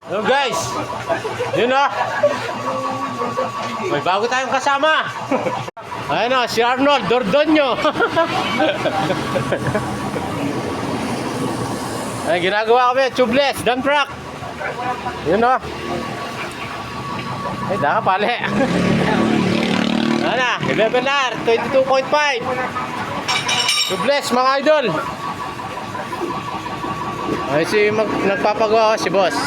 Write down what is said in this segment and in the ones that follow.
Hello guys, yun o. May bago tayong kasama. Ayun o, si Arnold Dordonyo. Ay, ginagawa kami, tubeless, dump truck. Yun o. Ay, daka pali. Ano na, 11R, 22.5. Tubeless mga idol. Ay, nagpapagawa si boss.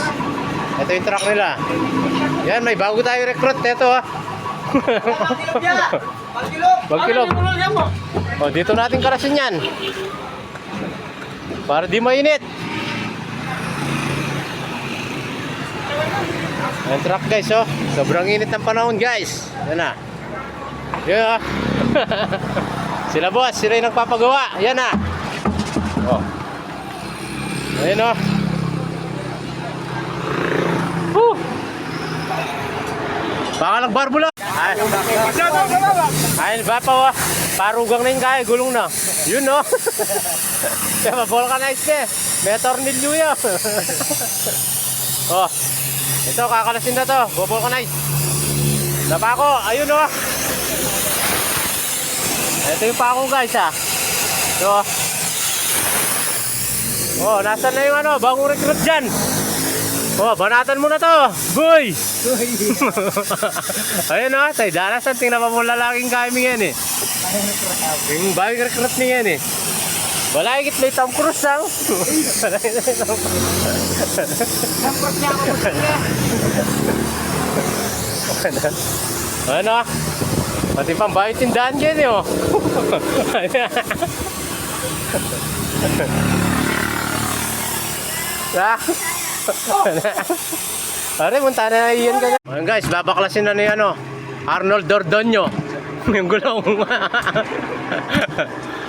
Ito yung truck nila. Yan, may bago tayo recruit. Ito ha. Pagkilog. O, dito natin karasin yan. Para di mainit. Yan truck guys oh. Sobrang init ng panahon guys. Yan na. Yan ha. Sila boss, sila yung nagpapagawa. Yan na. O. Ayun o. Baka nagbarbula. Ayun ba pa o. Parugang na yung kaya, gulong na. Yun o. Kaya vulcanize na eh. May tornilyo yun. O. Ito, kakalasin na to. Vulcanize. Napako, ayun o. Ito yung pako guys ha. Ito. Oh, nasan na yung ano, bagong recruit dyan. Oh, banatan mo na to. Boy! Ayun o, tayo danasan. Tingnan pa mo lalaking kami yan eh. Yung bagong recruit niya yan eh. Wala higit may Tom Cruise lang. Ano? Pati pang bayot tindahan dyan eh oh. Pare, munta na iyan ka. Ayan guys, babaklasin na ni ano, Arnold Dordonyo. Yung gulong.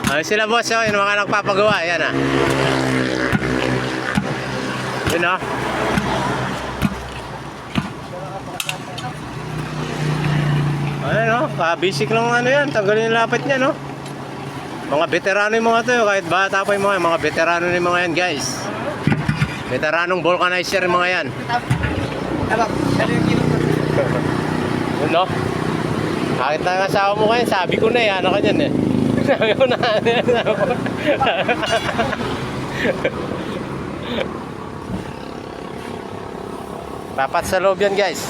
Ayun sila boss, oh, yung mga nagpapagawa. Yan ah. Yun ah. Ayan oh, basic lang ano yan. Tanggalin yung lapit niya no. Mga veterano yung mga to, kahit bata pa yung mga veterano yung mga yan guys. Veteranong vulcanizer yung mga yan. Yun no? Kahit na asawa mo kayo, sabi ko na eh, ano ka dyan eh. Sabi ko na. Dapat sa loob yan guys.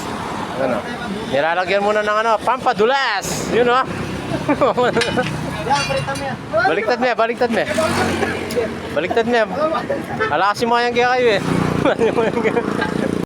Ano? Nilalagyan muna ng ano, pampadulas. Yun no? Baliktad mo, baliktad mo. Baliktad mo. Alakasin mo yan kaya kayo eh.